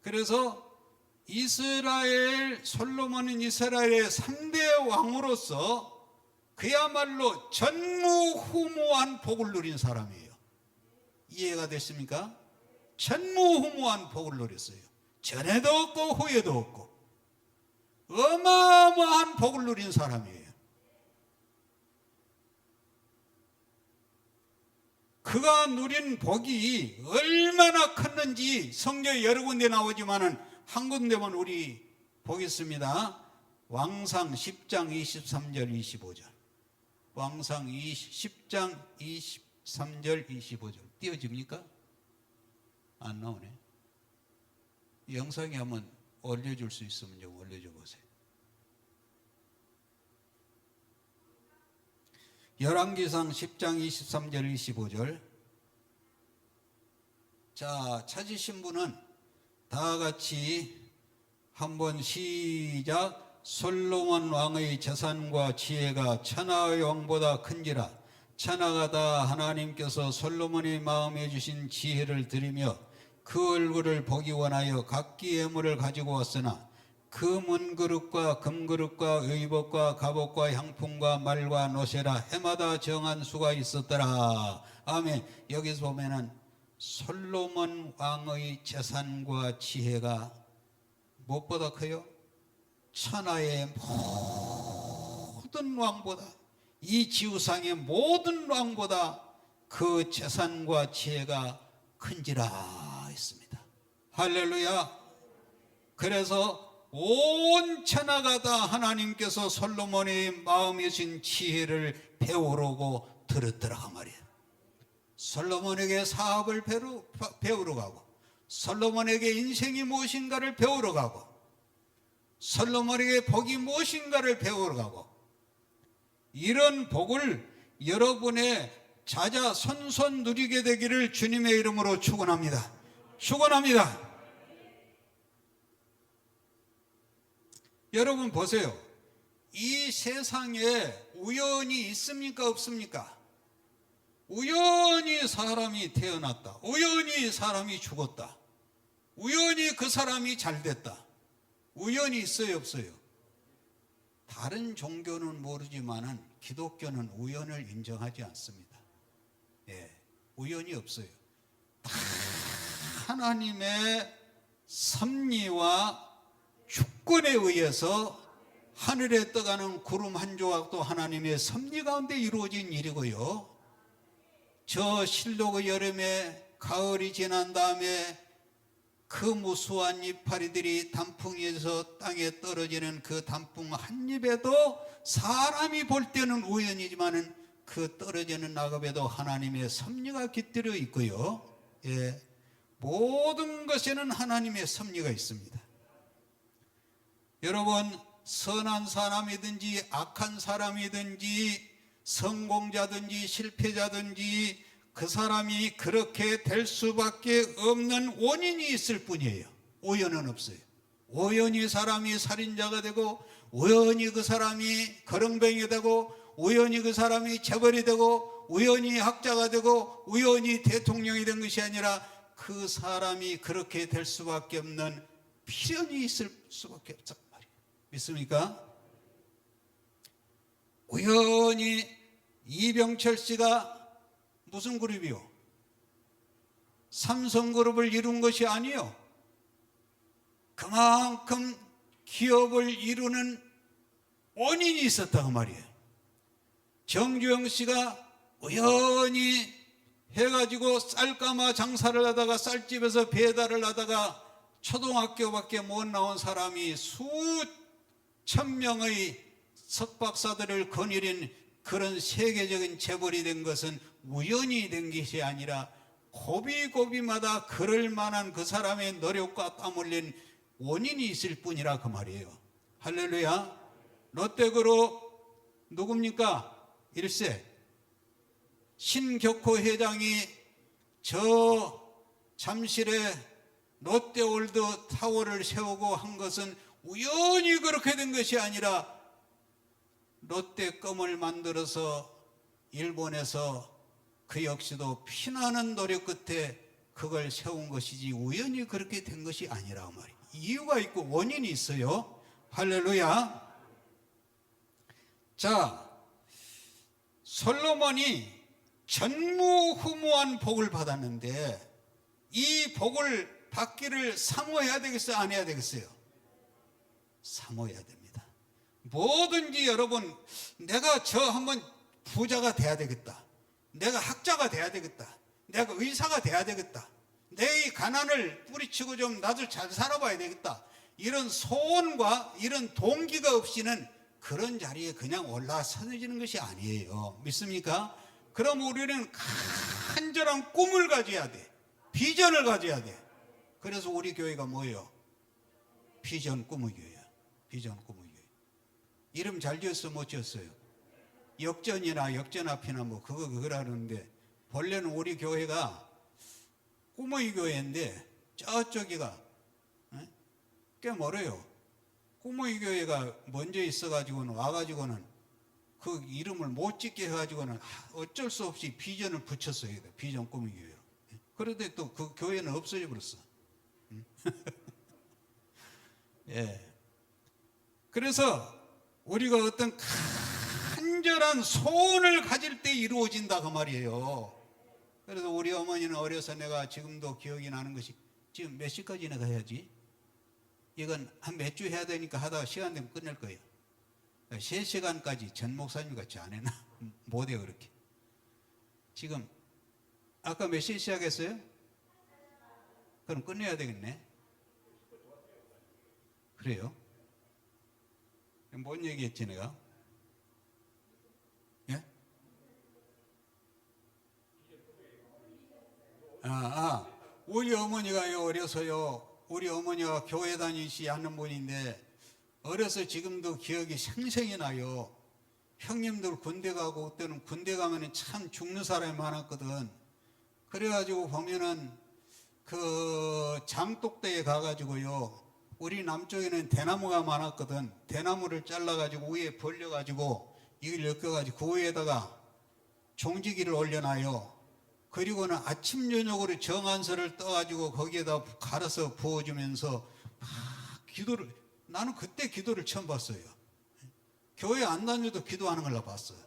그래서 솔로몬은 이스라엘의 3대 왕으로서 그야말로 전무후무한 복을 누린 사람이에요. 이해가 됐습니까? 전무후무한 복을 누렸어요. 전에도 없고 후에도 없고 어마어마한 복을 누린 사람이에요. 그가 누린 복이 얼마나 컸는지 성경에 여러 군데 나오지만은 한 군데만 우리 보겠습니다. 왕상 10장 23절 25절. 왕상 10장 23절 25절. 띄워집니까? 안 나오네. 영상에 한번 올려줄 수 있으면 좀 올려줘 보세요. 열왕기상 10장 23절 25절. 자, 찾으신 분은 다 같이 한번 시작. 솔로몬 왕의 재산과 지혜가 천하의 왕보다 큰지라 천하가다 하나님께서 솔로몬의 마음에 주신 지혜를 드리며 그 얼굴을 보기 원하여 각기 예물을 가지고 왔으나 그 문그릇과 금그릇과 의복과 갑옷과 향품과 말과 노새라 해마다 정한 수가 있었더라. 아멘. 여기서 보면은 솔로몬 왕의 재산과 지혜가 무엇보다 커요? 천하의 모든 왕보다, 이 지구상의 모든 왕보다 그 재산과 지혜가 큰지라 했습니다. 할렐루야. 그래서 온 천하가 다 하나님께서 솔로몬의 마음에 주신 지혜를 배우려고 들었더라 말이에요. 솔로몬에게 사업을 배우러 가고, 솔로몬에게 인생이 무엇인가를 배우러 가고, 솔로몬에게 복이 무엇인가를 배우러 가고, 이런 복을 여러분의 자자 손손 누리게 되기를 주님의 이름으로 축원합니다. 축원합니다. 여러분 보세요. 이 세상에 우연이 있습니까? 없습니까? 우연히 사람이 태어났다. 우연히 사람이 죽었다. 우연히 그 사람이 잘 됐다. 우연이 있어요? 없어요? 다른 종교는 모르지만은 기독교는 우연을 인정하지 않습니다. 예, 우연이 없어요. 다 하나님의 섭리와 주권에 의해서 하늘에 떠가는 구름 한 조각도 하나님의 섭리 가운데 이루어진 일이고요. 저 실록의 여름에 가을이 지난 다음에 그 무수한 이파리들이 단풍에서 땅에 떨어지는 그 단풍 한 잎에도 사람이 볼 때는 우연이지만은 그 떨어지는 낙엽에도 하나님의 섭리가 깃들여 있고요. 예, 모든 것에는 하나님의 섭리가 있습니다. 여러분, 선한 사람이든지 악한 사람이든지 성공자든지 실패자든지 그 사람이 그렇게 될 수밖에 없는 원인이 있을 뿐이에요. 우연은 없어요. 우연히 사람이 살인자가 되고, 우연히 그 사람이 거렁뱅이 되고, 우연히 그 사람이 재벌이 되고, 우연히 학자가 되고, 우연히 대통령이 된 것이 아니라 그 사람이 그렇게 될 수밖에 없는 필연이 있을 수밖에 없단 말이에요. 믿습니까? 우연히 이병철 씨가 무슨 그룹이요? 삼성그룹을 이룬 것이 아니요. 그만큼 기업을 이루는 원인이 있었다고 말이에요. 정주영 씨가 우연히 해가지고 쌀가마 장사를 하다가 쌀집에서 배달을 하다가 초등학교밖에 못 나온 사람이 수천 명의 석박사들을 거느린 그런 세계적인 재벌이 된 것은 우연히 된 것이 아니라 고비고비마다 그럴 만한 그 사람의 노력과 땀 흘린 원인이 있을 뿐이라 그 말이에요. 할렐루야. 롯데그룹 누굽니까? 일세 신격호 회장이 저 잠실에 롯데월드 타워를 세우고 한 것은 우연히 그렇게 된 것이 아니라 롯데껌을 만들어서 일본에서 그 역시도 피나는 노력 끝에 그걸 세운 것이지 우연히 그렇게 된 것이 아니라고 말이에요. 이유가 있고 원인이 있어요. 할렐루야. 자, 솔로몬이 전무후무한 복을 받았는데 이 복을 받기를 사모해야 되겠어요? 안 해야 되겠어요? 사모해야 됩니다. 뭐든지 여러분, 내가 저 한번 부자가 돼야 되겠다. 내가 학자가 돼야 되겠다. 내가 의사가 돼야 되겠다. 내 이 가난을 뿌리치고 좀 나도 잘 살아봐야 되겠다. 이런 소원과 이런 동기가 없이는 그런 자리에 그냥 올라서지는 것이 아니에요. 믿습니까? 그럼 우리는 간절한 꿈을 가져야 돼. 비전을 가져야 돼. 그래서 우리 교회가 뭐예요? 비전 꿈의 교회야. 비전 꿈의 교회. 이름 잘 지었어, 못 지었어요? 역전이나 역전 앞이나 뭐 그거라는데 본래는 우리 교회가 꿈의 교회인데 저쪽이가 꽤 멀어요. 꿈의 교회가 먼저 있어가지고는 와가지고는 그 이름을 못 짓게 해가지고는 어쩔 수 없이 비전을 붙였어요. 비전 꾸미기. 그런데 또 그 교회는 없어져 버렸어. 예. 그래서 우리가 어떤 간절한 소원을 가질 때 이루어진다 그 말이에요. 그래서 우리 어머니는 어려서 내가 지금도 기억이 나는 것이, 지금 몇 시까지나 가야지? 이건 한 몇 주 해야 되니까 하다가 시간 되면 끝낼 거예요. 3시간까지 전 목사님 같이 안 해나? 못해요 그렇게. 지금 아까 몇 시에 시작했어요? 그럼 끝내야 되겠네. 그래요? 뭔 얘기했지 내가? 예? 우리 어머니가요, 어려서요, 우리 어머니가 교회 다니시 않는 분인데 어려서 지금도 기억이 생생히 나요. 형님들 군대 가고 그때는 군대 가면은 참 죽는 사람이 많았거든. 그래가지고 보면은 그 장독대에 가가지고요, 우리 남쪽에는 대나무가 많았거든. 대나무를 잘라가지고 위에 벌려가지고 이걸 엮어가지고 그 위에다가 종지기를 올려놔요. 그리고는 아침 저녁으로 정한서를 떠가지고 거기에다 갈아서 부어주면서 기도를, 나는 그때 기도를 처음 봤어요. 교회 안 다녀도 기도하는 걸 봤어요.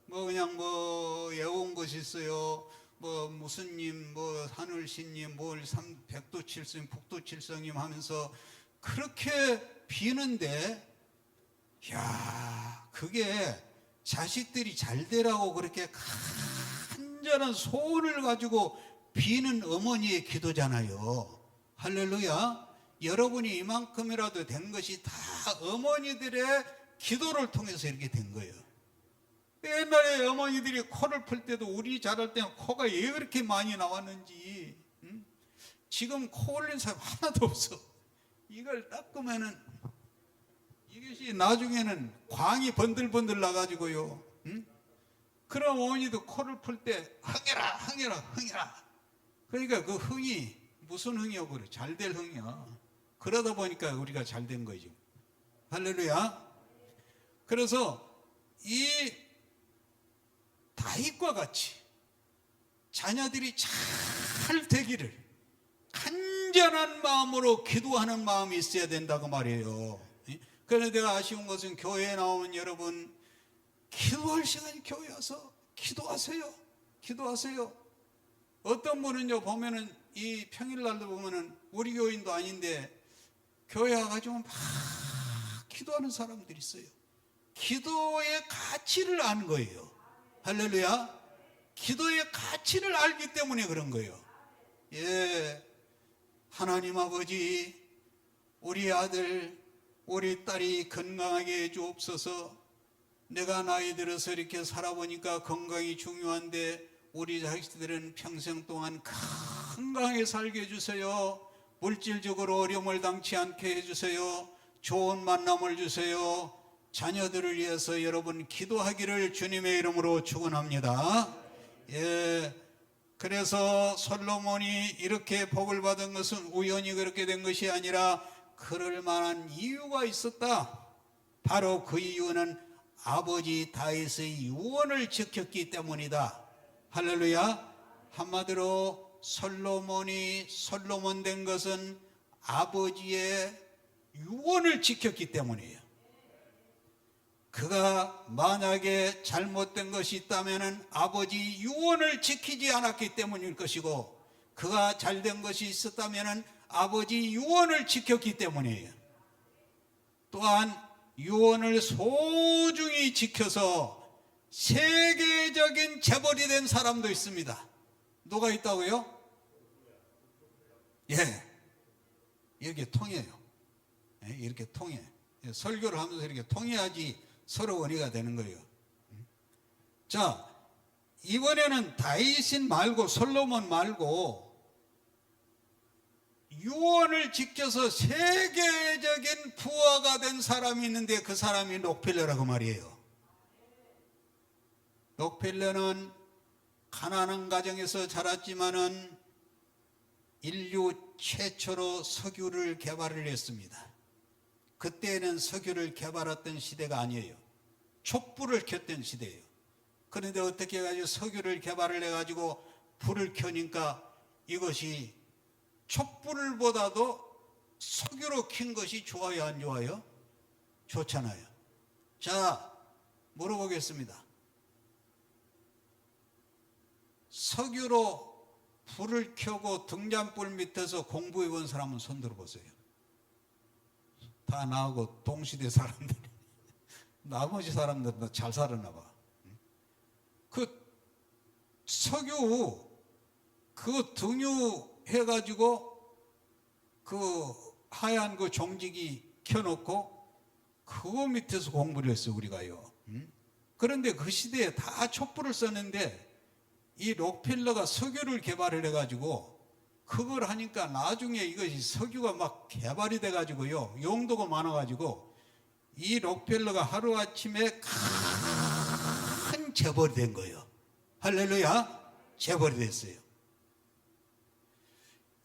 뭐 그냥 뭐 외운 것이 있어요. 뭐 무슨 님, 뭐 하늘신님, 뭘 백도칠성, 북도칠성님 하면서 그렇게 비는데, 야, 그게 자식들이 잘 되라고 그렇게 간절한 소원을 가지고 비는 어머니의 기도잖아요. 할렐루야. 여러분이 이만큼이라도 된 것이 다 어머니들의 기도를 통해서 이렇게 된 거예요. 옛날에 어머니들이 코를 풀 때도 우리 자랄 때는 코가 왜 그렇게 많이 나왔는지, 지금 코 올린 사람 하나도 없어. 이걸 닦으면은 이것이 나중에는 광이 번들번들 나가지고요. 그럼 어머니도 코를 풀 때 흥해라 흥해라 흥해라. 그러니까 그 흥이 무슨 흥이요? 그래, 잘 될 흥이야. 그러다 보니까 우리가 잘 된 거죠. 할렐루야. 그래서 이 다윗과 같이 자녀들이 잘 되기를 간절한 마음으로 기도하는 마음이 있어야 된다고 말이에요. 그런데 내가 아쉬운 것은 교회에 나오면 여러분 기도할 시간이 교회에 와서 기도하세요. 기도하세요. 어떤 분은요 보면은 이 평일날도 보면은 우리 교인도 아닌데 교회 와가지고 막 기도하는 사람들이 있어요. 기도의 가치를 아는 거예요. 할렐루야. 기도의 가치를 알기 때문에 그런 거예요. 예, 하나님 아버지, 우리 아들, 우리 딸이 건강하게 해주옵소서. 내가 나이 들어서 이렇게 살아보니까 건강이 중요한데 우리 자식들은 평생 동안 건강하게 살게 해주세요. 물질적으로 어려움을 당치 않게 해주세요. 좋은 만남을 주세요. 자녀들을 위해서 여러분 기도하기를 주님의 이름으로 축원합니다. 예, 그래서 솔로몬이 이렇게 복을 받은 것은 우연히 그렇게 된 것이 아니라 그럴 만한 이유가 있었다. 바로 그 이유는 아버지 다윗의 유언을 지켰기 때문이다. 할렐루야. 한마디로 솔로몬이 솔로몬 된 것은 아버지의 유언을 지켰기 때문이에요. 그가 만약에 잘못된 것이 있다면 아버지 유언을 지키지 않았기 때문일 것이고, 그가 잘된 것이 있었다면 아버지 유언을 지켰기 때문이에요. 또한 유언을 소중히 지켜서 세계적인 재벌이 된 사람도 있습니다. 누가 있다고요? 예, 이렇게 통해요. 예, 이렇게 통해. 설교를 하면서 이렇게 통해야지 서로 은혜가 되는 거예요. 자, 이번에는 다윗인 말고 솔로몬 말고 유언을 지켜서 세계적인 부하가 된 사람이 있는데 그 사람이 록펠러라고 말이에요. 록펠러는 가난한 가정에서 자랐지만은 인류 최초로 석유를 개발을 했습니다. 그때는 석유를 개발했던 시대가 아니에요. 촛불을 켰던 시대예요. 그런데 어떻게 해가지고 석유를 개발을 해가지고 불을 켜니까 이것이 촛불보다도 석유로 킨 것이 좋아요, 안 좋아요? 좋잖아요. 자, 물어보겠습니다. 석유로 불을 켜고 등잔불 밑에서 공부해 본 사람은 손 들어보세요. 다 나하고 동시대 사람들이. 나머지 사람들은 잘 살았나 봐. 그 석유 그 등유 해가지고 그 하얀 그 종지기 켜놓고 그거 밑에서 공부를 했어요, 우리가요. 그런데 그 시대에 다 촛불을 썼는데 이 록펠러가 석유를 개발을 해가지고 그걸 하니까 나중에 이것이 석유가 막 개발이 돼가지고요, 용도가 많아가지고 이 록펠러가 하루아침에 큰 재벌이 된 거예요. 할렐루야. 재벌이 됐어요.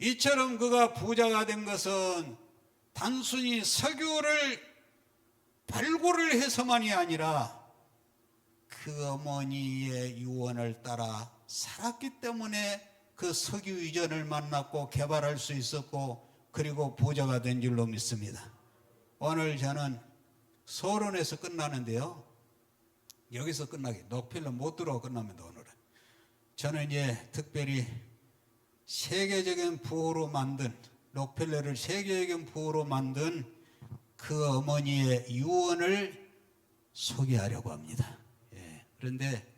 이처럼 그가 부자가 된 것은 단순히 석유를 발굴을 해서만이 아니라 그 어머니의 유언을 따라 살았기 때문에 그 석유 이전을 만났고 개발할 수 있었고 그리고 부자가 된 줄로 믿습니다. 오늘 저는 서론에서 끝나는데요, 여기서 끝나게 록펠러 못 들어오고 끝납니다. 오늘은 저는 이제 특별히 세계적인 부호로 만든, 록펠러를 세계적인 부호로 만든 그 어머니의 유언을 소개하려고 합니다. 그런데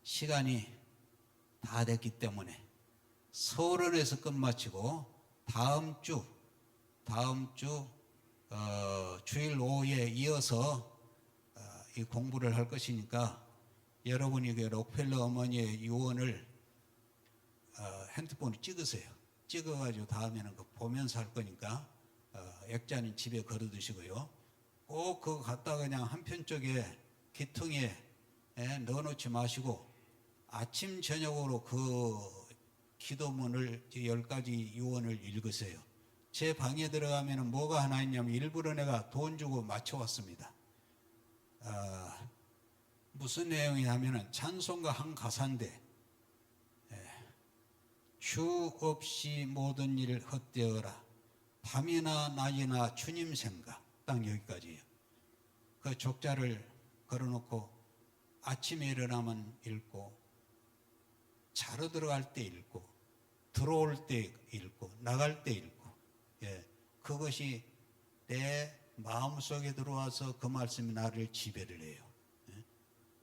시간이 다 됐기 때문에 서론에서 끝마치고 다음 주 주일 오후에 이어서 이 공부를 할 것이니까 여러분이 그 록펠러 어머니의 유언을 핸드폰으로 찍으세요. 찍어가지고 다음에는 그 보면서 할 거니까 액자는 집에 걸어 두시고요. 꼭 그거 갖다가 그냥 한편 쪽에 기퉁에 넣어놓지 마시고 아침 저녁으로 그 기도문을 10가지 유언을 읽으세요. 제 방에 들어가면 뭐가 하나 있냐면 일부러 내가 돈 주고 맞춰왔습니다. 무슨 내용이냐면 찬송가 한 가사인데, 주 없이 모든 일 헛되어라, 밤이나 낮이나 주님 생각, 딱 여기까지예요. 그 족자를 걸어놓고 아침에 일어나면 읽고, 자러 들어갈 때 읽고, 들어올 때 읽고, 나갈 때 읽고, 그것이 내 마음속에 들어와서 그 말씀이 나를 지배를 해요.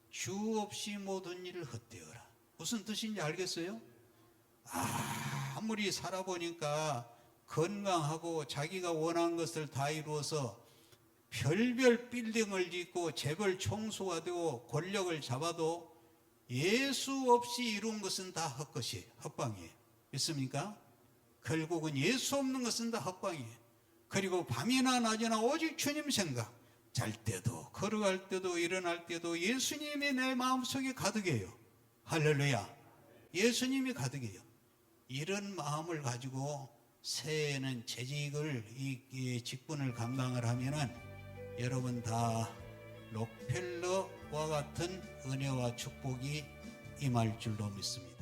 주 없이 모든 일을 헛되어라. 무슨 뜻인지 알겠어요? 아무리 살아보니까 건강하고 자기가 원하는 것을 다 이루어서 별별 빌딩을 짓고 재벌 총수가 되고 권력을 잡아도 예수 없이 이룬 것은 다 헛것이에요. 헛방이에요. 믿습니까? 결국은 예수 없는 것은 다 헛방이에요. 그리고 밤이나 낮이나 오직 주님 생각, 잘 때도 걸어갈 때도 일어날 때도 예수님이 내 마음속에 가득해요. 할렐루야. 예수님이 가득해요. 이런 마음을 가지고 새해에는 재직을, 이 직분을 감당을 하면은 여러분 다 록펠러와 같은 은혜와 축복이 임할 줄로 믿습니다.